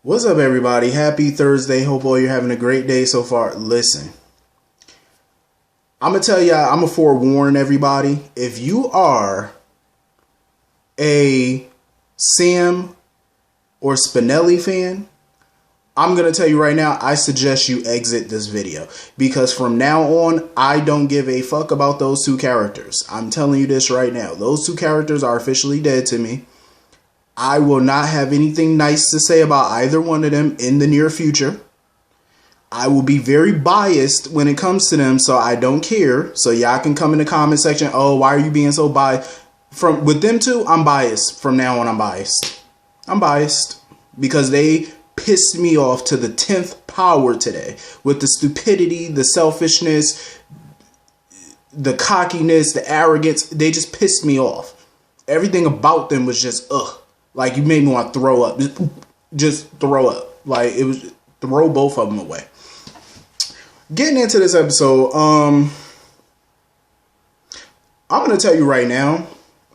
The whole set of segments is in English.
What's up, everybody? Happy Thursday. Hope all you're having a great day so far. Listen, I'm going to tell y'all, I'm going to forewarn everybody. If you are a Sam or Spinelli fan, I'm going to tell you right now, I suggest you exit this video. Because from now on, I don't give a fuck about those two characters. I'm telling you this right now. Those two characters are officially dead to me. I will not have anything nice to say about either one of them in the near future. I will be very biased when it comes to them, so I don't care. So y'all can come in the comment section, oh, why are you being so biased? With them two, I'm biased. From now on, I'm biased. I'm biased because they pissed me off to the 10th power today with the stupidity, the selfishness, the cockiness, the arrogance. They just pissed me off. Everything about them was just, ugh. Like, you made me want to throw up. Just throw up. Like, it was, throw both of them away. Getting into this episode, I'm going to tell you right now,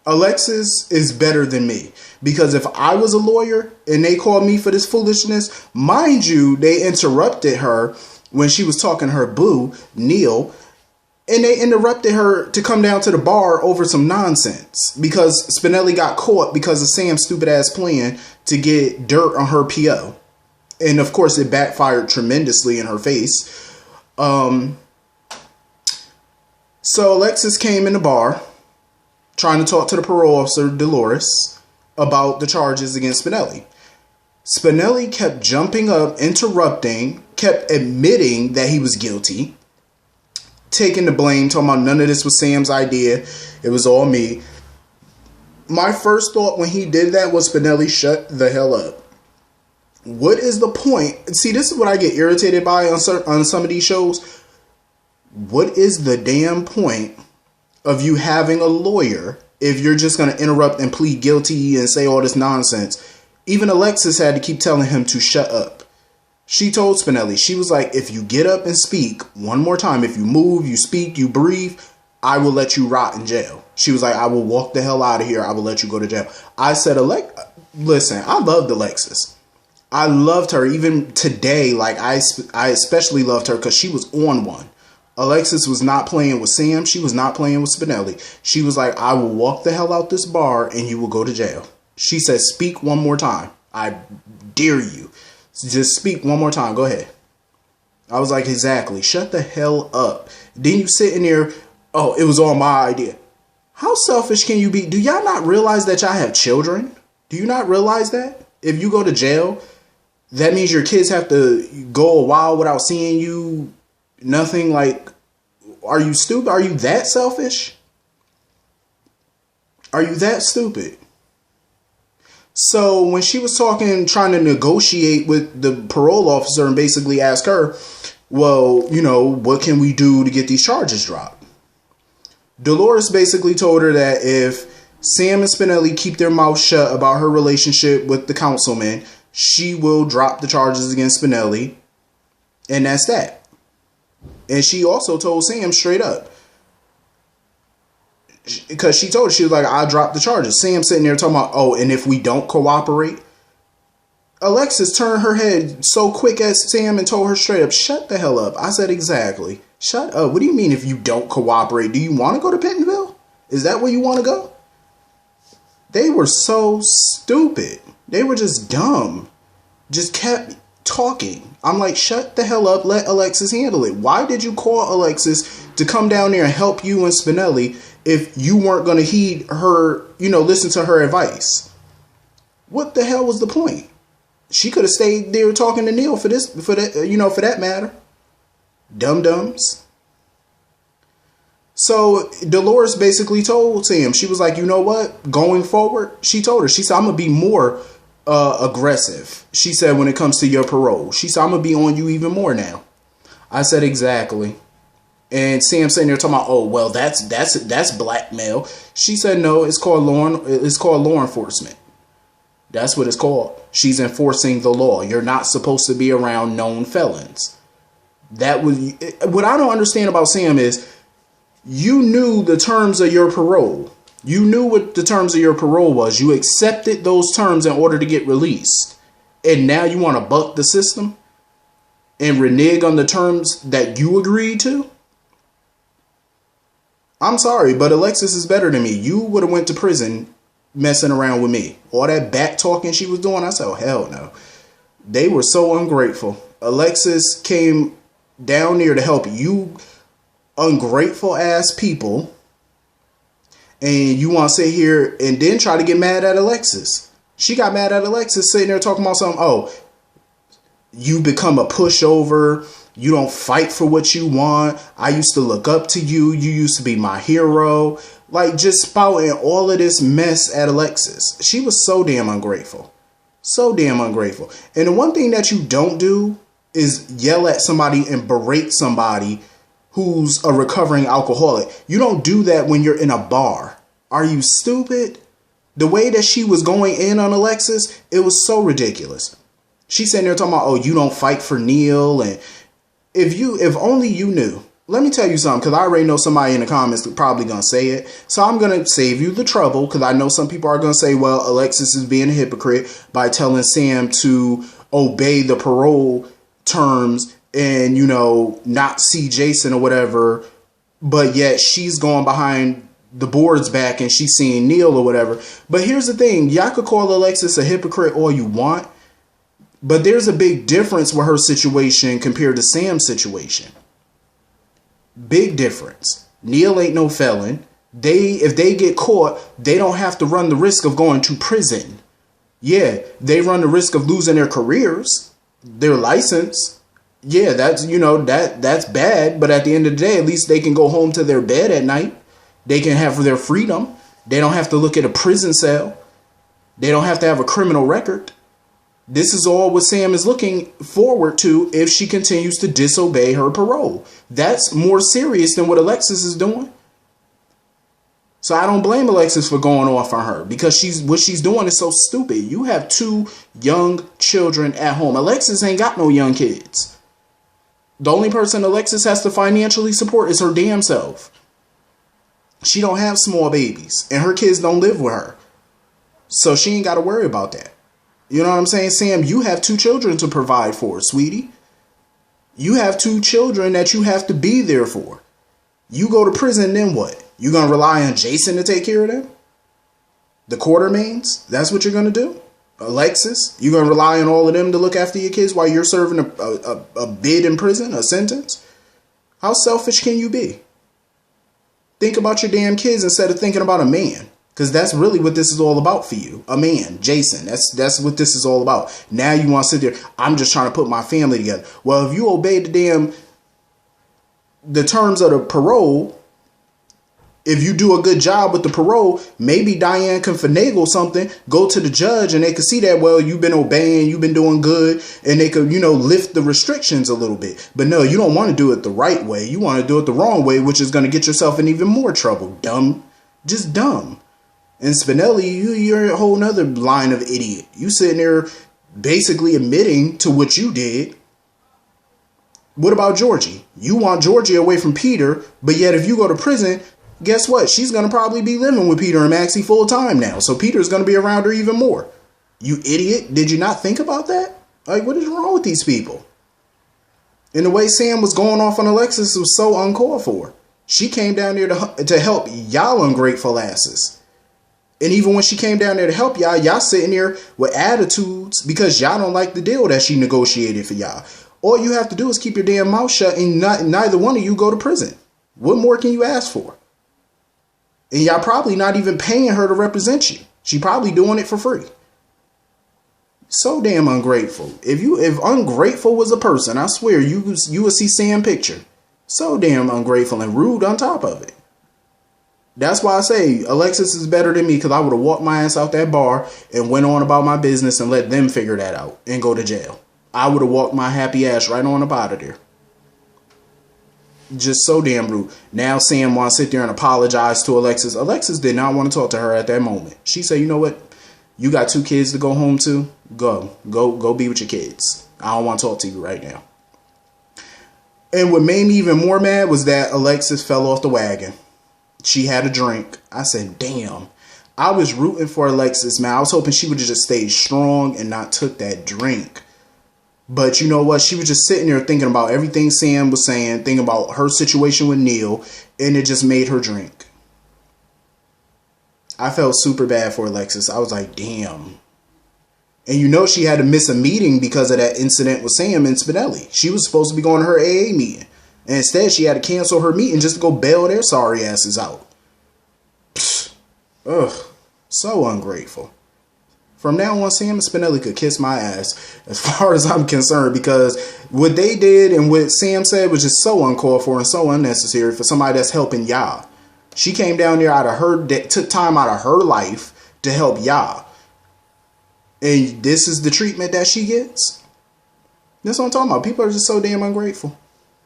Alexis is better than me. Because if I was a lawyer and they called me for this foolishness, mind you, they interrupted her when she was talking to her boo, Neil. And they interrupted her to come down to the bar over some nonsense because Spinelli got caught because of Sam's stupid ass plan to get dirt on her PO. And of course it backfired tremendously in her face. So Alexis came in the bar trying to talk to the parole officer, Dolores, about the charges against Spinelli. Spinelli kept jumping up, interrupting, kept admitting that he was guilty. Taking the blame, talking about none of this was Sam's idea. It was all me. My first thought when he did that was Spinelli, shut the hell up. What is the point? See, this is what I get irritated by on some of these shows. What is the damn point of you having a lawyer if you're just going to interrupt and plead guilty and say all this nonsense? Even Alexis had to keep telling him to shut up. She told Spinelli, she was like, if you get up and speak one more time, if you move, you speak, you breathe, I will let you rot in jail. She was like, I will walk the hell out of here. I will let you go to jail. I said, listen, I loved Alexis. I loved her even today. Like, I especially loved her because she was on one. Alexis was not playing with Sam. She was not playing with Spinelli. She was like, I will walk the hell out this bar and you will go to jail. She said, speak one more time. I dare you. Just speak one more time. Go ahead. I was like, exactly. Shut the hell up. Then you sitting there. Oh, it was all my idea. How selfish can you be? Do y'all not realize that y'all have children? Do you not realize that? If you go to jail, that means your kids have to go a while without seeing you. Nothing. Like, are you stupid? Are you that selfish? Are you that stupid? So when she was talking, trying to negotiate with the parole officer and basically ask her, well, you know, what can we do to get these charges dropped? Dolores basically told her that if Sam and Spinelli keep their mouth shut about her relationship with the councilman, she will drop the charges against Spinelli. And that's that. And she also told Sam straight up. Because she told her, she was like, I'll drop the charges. Sam sitting there talking about, oh, and if we don't cooperate? Alexis turned her head so quick at Sam and told her straight up, shut the hell up. I said, exactly. Shut up. What do you mean if you don't cooperate? Do you want to go to Pentonville? Is that where you want to go? They were so stupid. They were just dumb. Just kept talking. I'm like, shut the hell up. Let Alexis handle it. Why did you call Alexis to come down there and help you and Spinelli if you weren't going to heed her, you know, listen to her advice? What the hell was the point? She could have stayed there talking to Neil for that matter. Dum-dums. So Dolores basically told Sam, she was like, you know what? Going forward, she told her, she said, I'm going to be more aggressive. She said, when it comes to your parole, she said, I'm going to be on you even more now. I said, exactly. And Sam sitting there talking about, oh, well, that's blackmail. She said, no, it's called law enforcement. That's what it's called. She's enforcing the law. You're not supposed to be around known felons. That was what I don't understand about Sam is you knew the terms of your parole. You knew what the terms of your parole was. You accepted those terms in order to get released. And now you want to buck the system and renege on the terms that you agreed to? I'm sorry, but Alexis is better than me. You would have went to prison messing around with me. All that back talking she was doing, I said, oh, hell no. They were so ungrateful. Alexis came down there to help you ungrateful ass people. And you want to sit here and then try to get mad at Alexis. She got mad at Alexis sitting there talking about something. Oh, you become a pushover. You don't fight for what you want. I used to look up to you. You used to be my hero. Like, just spouting all of this mess at Alexis. She was so damn ungrateful. So damn ungrateful. And the one thing that you don't do is yell at somebody and berate somebody who's a recovering alcoholic. You don't do that when you're in a bar. Are you stupid? The way that she was going in on Alexis, it was so ridiculous. She's sitting there talking about, oh, you don't fight for Neil, and if only you knew. Let me tell you something, because I already know somebody in the comments probably going to say it. So I'm going to save you the trouble, because I know some people are going to say, well, Alexis is being a hypocrite by telling Sam to obey the parole terms and, you know, not see Jason or whatever. But yet she's going behind the board's back and she's seeing Neil or whatever. But here's the thing. Y'all could call Alexis a hypocrite all you want. But there's a big difference with her situation compared to Sam's situation. Big difference. Neil ain't no felon. If they get caught, they don't have to run the risk of going to prison. Yeah, they run the risk of losing their careers, their license. Yeah, that's, you know, that's bad. But at the end of the day, at least they can go home to their bed at night. They can have their freedom. They don't have to look at a prison cell. They don't have to have a criminal record. This is all what Sam is looking forward to if she continues to disobey her parole. That's more serious than what Alexis is doing. So I don't blame Alexis for going off on her, because what she's doing is so stupid. You have 2 young children at home. Alexis ain't got no young kids. The only person Alexis has to financially support is her damn self. She don't have small babies, and her kids don't live with her. So she ain't got to worry about that. You know what I'm saying? Sam, you have 2 children to provide for, sweetie. You have 2 children that you have to be there for. You go to prison, then what? You going to rely on Jason to take care of them? The Quartermains? That's what you're going to do? Alexis? You going to rely on all of them to look after your kids while you're serving a bid in prison, a sentence? How selfish can you be? Think about your damn kids instead of thinking about a man. Because that's really what this is all about for you. A man, Jason. That's what this is all about. Now you want to sit there. I'm just trying to put my family together. Well, if you obey the terms of the parole, if you do a good job with the parole, maybe Diane can finagle something, go to the judge, and they could see that, well, you've been obeying, you've been doing good, and they could, you know, lift the restrictions a little bit. But no, you don't want to do it the right way. You want to do it the wrong way, which is going to get yourself in even more trouble. Dumb. Just dumb. And Spinelli, you're a whole nother line of idiot. You sitting there basically admitting to what you did. What about Georgie? You want Georgie away from Peter, but yet if you go to prison, guess what? She's going to probably be living with Peter and Maxie full time now. So Peter's going to be around her even more. You idiot. Did you not think about that? Like, what is wrong with these people? And the way Sam was going off on Alexis was so uncalled for. She came down there to help y'all ungrateful asses. And even when she came down there to help y'all sitting there with attitudes because y'all don't like the deal that she negotiated for y'all. All you have to do is keep your damn mouth shut and neither one of you go to prison. What more can you ask for? And y'all probably not even paying her to represent you. She probably doing it for free. So damn ungrateful. If ungrateful was a person, I swear you would see Sam picture. So damn ungrateful and rude on top of it. That's why I say Alexis is better than me, because I would have walked my ass out that bar and went on about my business and let them figure that out and go to jail. I would have walked my happy ass right on up out of there. Just so damn rude. Now Sam wants to sit there and apologize to Alexis. Alexis did not want to talk to her at that moment. She said, you know what? You got 2 kids to go home to. Go be with your kids. I don't want to talk to you right now. And what made me even more mad was that Alexis fell off the wagon. She had a drink. I said, damn, I was rooting for Alexis, man. I was hoping she would have just stayed strong and not took that drink. But you know what? She was just sitting there thinking about everything Sam was saying, thinking about her situation with Neil, and it just made her drink. I felt super bad for Alexis. I was like, damn. And you know she had to miss a meeting because of that incident with Sam and Spinelli. She was supposed to be going to her AA meeting. And instead, she had to cancel her meeting just to go bail their sorry asses out. Pfft. Ugh. So ungrateful. From now on, Sam and Spinelli could kiss my ass as far as I'm concerned, because what they did and what Sam said was just so uncalled for and so unnecessary for somebody that's helping y'all. She came down there took time out of her life to help y'all. And this is the treatment that she gets? That's what I'm talking about. People are just so damn ungrateful.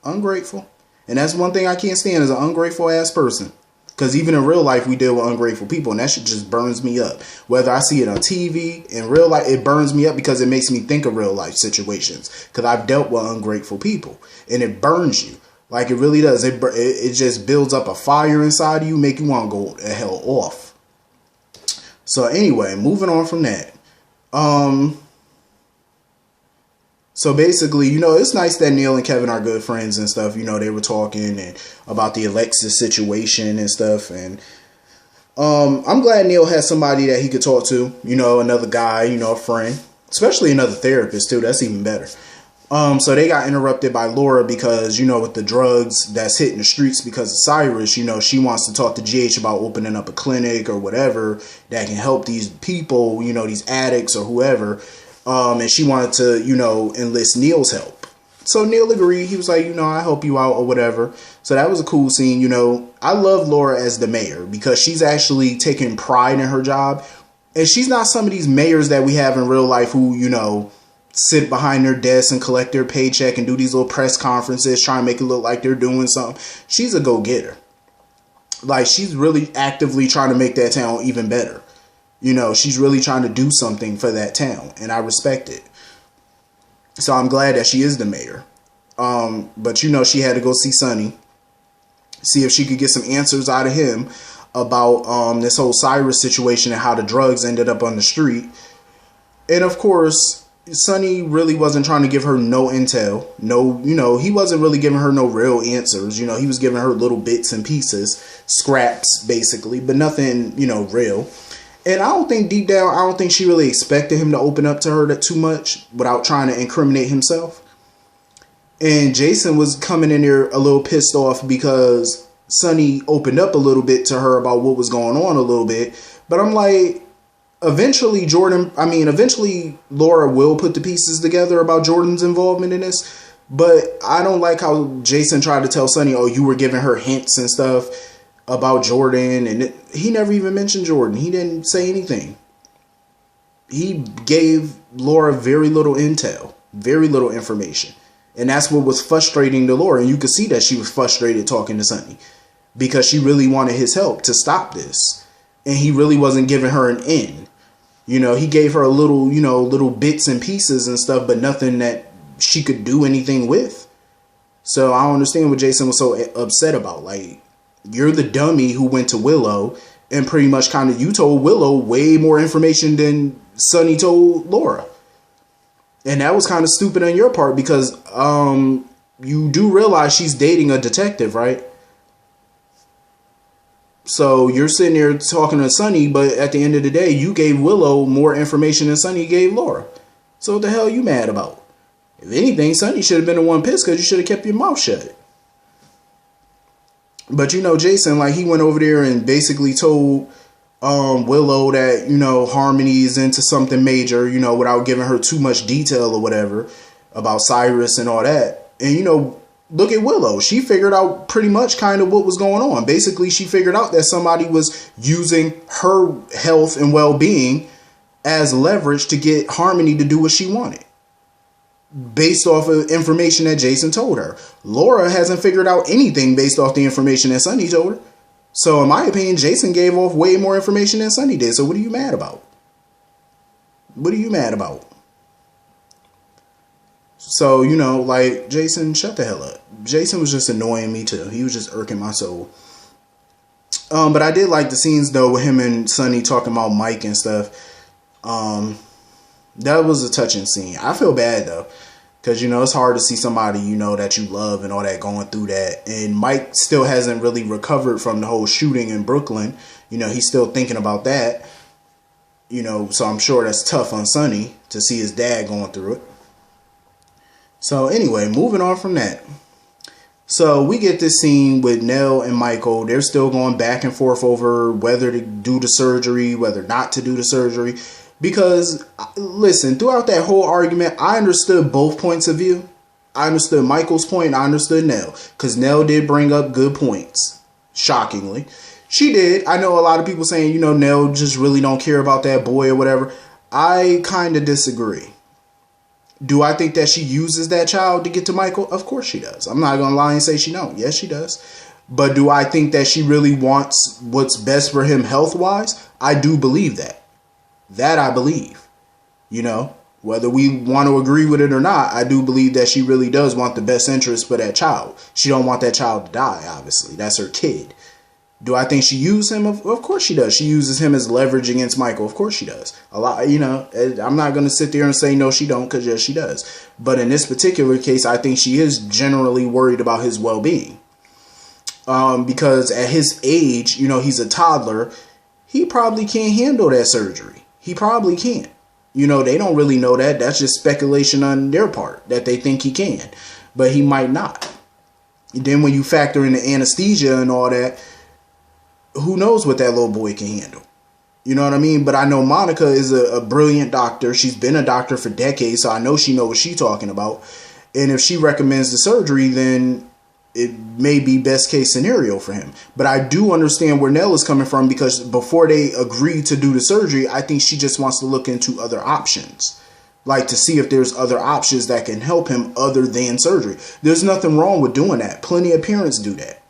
Ungrateful. And that's one thing I can't stand, is an ungrateful ass person. Because even in real life, we deal with ungrateful people, and that shit just burns me up. Whether I see it on TV, in real life, it burns me up because it makes me think of real life situations. Because I've dealt with ungrateful people, and it burns you. Like, it really does. It just builds up a fire inside of you, make you want to go the hell off. So anyway, moving on from that. So basically, you know, it's nice that Neil and Kevin are good friends and stuff. You know, they were talking and about the Alexis situation and stuff. And I'm glad Neil has somebody that he could talk to. You know, another guy, you know, a friend. Especially another therapist, too. That's even better. So they got interrupted by Laura because, you know, with the drugs that's hitting the streets because of Cyrus, you know, she wants to talk to GH about opening up a clinic or whatever that can help these people, you know, these addicts or whoever. And she wanted to, you know, enlist Neil's help. So Neil agreed. He was like, you know, I'll help you out or whatever. So that was a cool scene. You know, I love Laura as the mayor because she's actually taking pride in her job. And she's not some of these mayors that we have in real life who, you know, sit behind their desk and collect their paycheck and do these little press conferences, trying to make it look like they're doing something. She's a go-getter. Like, she's really actively trying to make that town even better. You know, she's really trying to do something for that town, and I respect it. So I'm glad that she is the mayor. But, you know, she had to go see Sonny, see if she could get some answers out of him about this whole Cyrus situation and how the drugs ended up on the street. And, of course, Sonny really wasn't trying to give her no intel. No, you know, he wasn't really giving her no real answers. You know, he was giving her little bits and pieces, scraps, basically, but nothing, you know, real. And I don't think deep down, I don't think she really expected him to open up to her that too much without trying to incriminate himself. And Jason was coming in there a little pissed off because Sonny opened up a little bit to her about what was going on a little bit. But I'm like, eventually Laura will put the pieces together about Jordan's involvement in this. But I don't like how Jason tried to tell Sonny, oh, you were giving her hints and stuff about Jordan, and he never even mentioned Jordan. He didn't say anything. He gave Laura very little intel, very little information. And that's what was frustrating to Laura. And you could see that she was frustrated talking to Sonny because she really wanted his help to stop this. And he really wasn't giving her an in. You know, he gave her a little, you know, little bits and pieces and stuff, but nothing that she could do anything with. So I don't understand what Jason was so upset about. Like, you're the dummy who went to Willow and pretty much kind of, you told Willow way more information than Sonny told Laura. And that was kind of stupid on your part because you do realize she's dating a detective, right? So you're sitting there talking to Sonny, but at the end of the day, you gave Willow more information than Sonny gave Laura. So what the hell are you mad about? If anything, Sonny should have been the one pissed because you should have kept your mouth shut. But, you know, Jason, like, he went over there and basically told Willow that, you know, Harmony is into something major, you know, without giving her too much detail or whatever about Cyrus and all that. And, you know, look at Willow. She figured out pretty much kind of what was going on. Basically, she figured out that somebody was using her health and well-being as leverage to get Harmony to do what she wanted, based off of information that Jason told her. Laura hasn't figured out anything based off the information that Sonny told her. So in my opinion, Jason gave off way more information than Sonny did. So what are you mad about? What are you mad about? So, you know, like, Jason, shut the hell up. Jason was just annoying me too. He was just irking my soul. But I did like the scenes though with him and Sonny talking about Mike and stuff. That was a touching scene. I feel bad though, because it's hard to see somebody that you love and all that going through that. And Mike still hasn't really recovered from the whole shooting in Brooklyn. He's still thinking about that. So I'm sure that's tough on Sonny to see his dad going through it. So anyway, moving on from that. So we get this scene with Nell and Michael. They're still going back and forth over whether to do the surgery, whether not to do the surgery. Because, listen, throughout that whole argument, I understood both points of view. I understood Michael's point and I understood Nell. Because Nell did bring up good points. Shockingly. She did. I know a lot of people saying, Nell just really don't care about that boy or whatever. I kind of disagree. Do I think that she uses that child to get to Michael? Of course she does. I'm not going to lie and say she don't. Yes, she does. But do I think that she really wants what's best for him health-wise? I do believe that. That I believe. Whether we want to agree with it or not, I do believe that she really does want the best interest for that child. She don't want that child to die, obviously. That's her kid. Do I think she uses him? Of course she does. She uses him as leverage against Michael. Of course she does. A lot, I'm not going to sit there and say no, she don't, because yes, she does. But in this particular case, I think she is generally worried about his well-being. Because at his age, he's a toddler. He probably can't handle that surgery. He probably can't. They don't really know that. That's just speculation on their part that they think he can. But he might not. Then when you factor in the anesthesia and all that, who knows what that little boy can handle? You know what I mean? But I know Monica is a brilliant doctor. She's been a doctor for decades, so I know she knows what she's talking about. And if she recommends the surgery, then it may be best case scenario for him. But I do understand where Nell is coming from, because before they agree to do the surgery, I think she just wants to look into other options. Like to see if there's other options that can help him other than surgery. There's nothing wrong with doing that. Plenty of parents do that.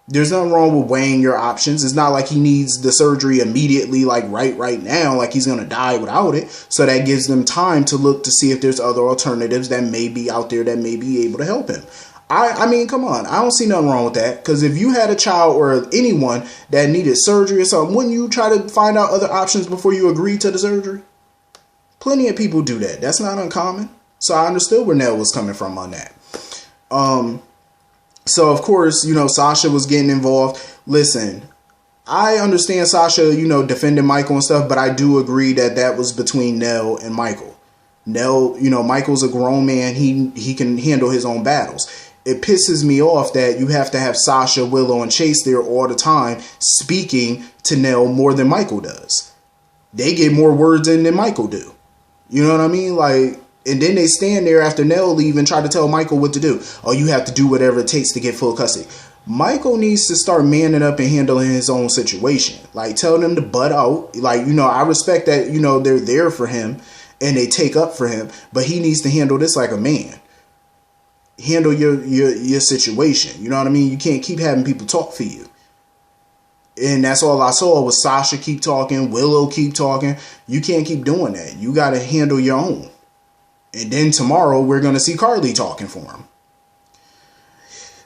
There's nothing wrong with weighing your options. It's not like he needs the surgery immediately, like right now, like he's going to die without it. So that gives them time to look to see if there's other alternatives that may be out there that may be able to help him. I mean, come on. I don't see nothing wrong with that. Because if you had a child or anyone that needed surgery or something, wouldn't you try to find out other options before you agree to the surgery? Plenty of people do that. That's not uncommon. So I understood where Nell was coming from on that. So, of course, Sasha was getting involved. Listen, I understand Sasha, defending Michael and stuff, but I do agree that that was between Nell and Michael. Nell, Michael's a grown man. He can handle his own battles. It pisses me off that you have to have Sasha, Willow, and Chase there all the time speaking to Nell more than Michael does. They get more words in than Michael do. You know what I mean? And then they stand there after Nell leave and try to tell Michael what to do. Oh, you have to do whatever it takes to get full custody. Michael needs to start manning up and handling his own situation. Tell them to butt out. I respect that, they're there for him and they take up for him. But he needs to handle this like a man. Handle your situation. You know what I mean? You can't keep having people talk for you. And that's all I saw was Sasha keep talking, Willow keep talking. You can't keep doing that. You got to handle your own. And then tomorrow, we're going to see Carly talking for him.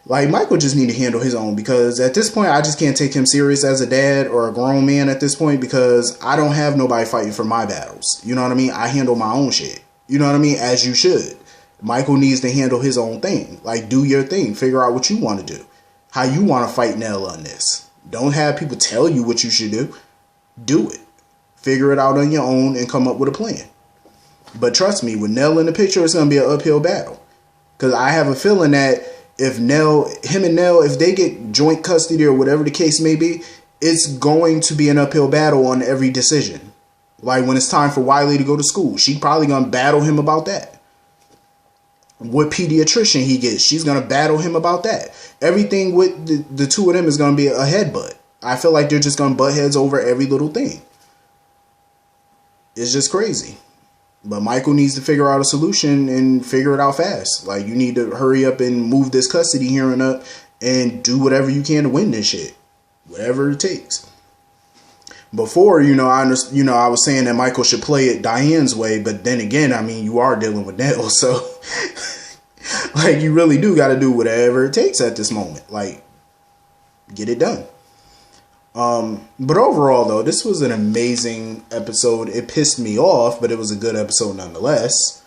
Michael just need to handle his own, because at this point, I just can't take him serious as a dad or a grown man at this point, because I don't have nobody fighting for my battles. You know what I mean? I handle my own shit. You know what I mean? As you should. Michael needs to handle his own thing. Do your thing. Figure out what you want to do. How you want to fight Nell on this. Don't have people tell you what you should do. Do it. Figure it out on your own and come up with a plan. But trust me, with Nell in the picture, it's going to be an uphill battle. Because I have a feeling that if him and Nell, if they get joint custody or whatever the case may be, it's going to be an uphill battle on every decision. When it's time for Wiley to go to school, she's probably going to battle him about that. What pediatrician he gets, she's going to battle him about that. Everything with the two of them is going to be a headbutt. I feel like they're just going to butt heads over every little thing. It's just crazy. But Michael needs to figure out a solution and figure it out fast. You need to hurry up and move this custody hearing up and do whatever you can to win this shit. Whatever it takes. Before, I was saying that Michael should play it Diane's way. But then again, you are dealing with Nell. So, you really do got to do whatever it takes at this moment. Get it done. But overall, though, this was an amazing episode. It pissed me off, but it was a good episode nonetheless.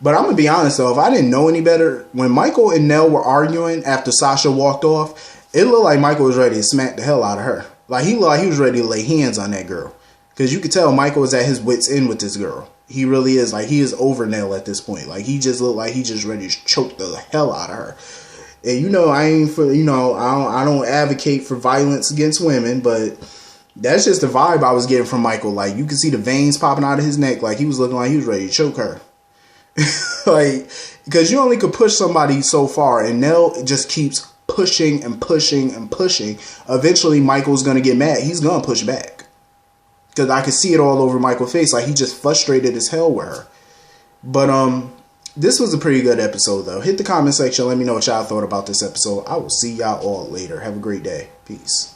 But I'm going to be honest, though, if I didn't know any better, when Michael and Nell were arguing after Sasha walked off, it looked like Michael was ready to smack the hell out of her. Like, he looked like he was ready to lay hands on that girl. Because you could tell Michael was at his wit's end with this girl. He really is. Like, he is over Nell at this point. Like, he just looked like he just ready to choke the hell out of her. And, you know, I ain't for, you know, I don't advocate for violence against women, but that's just the vibe I was getting from Michael. Like, you could see the veins popping out of his neck. Like, he was looking like he was ready to choke her. Like, because you only could push somebody so far, and Nell just keeps pushing and pushing and pushing. Eventually, Michael's going to get mad. He's going to push back. Because I could see it all over Michael's face. Like, he just frustrated as hell with her. But, this was a pretty good episode, though. Hit the comment section. Let me know what y'all thought about this episode. I will see y'all all later. Have a great day. Peace.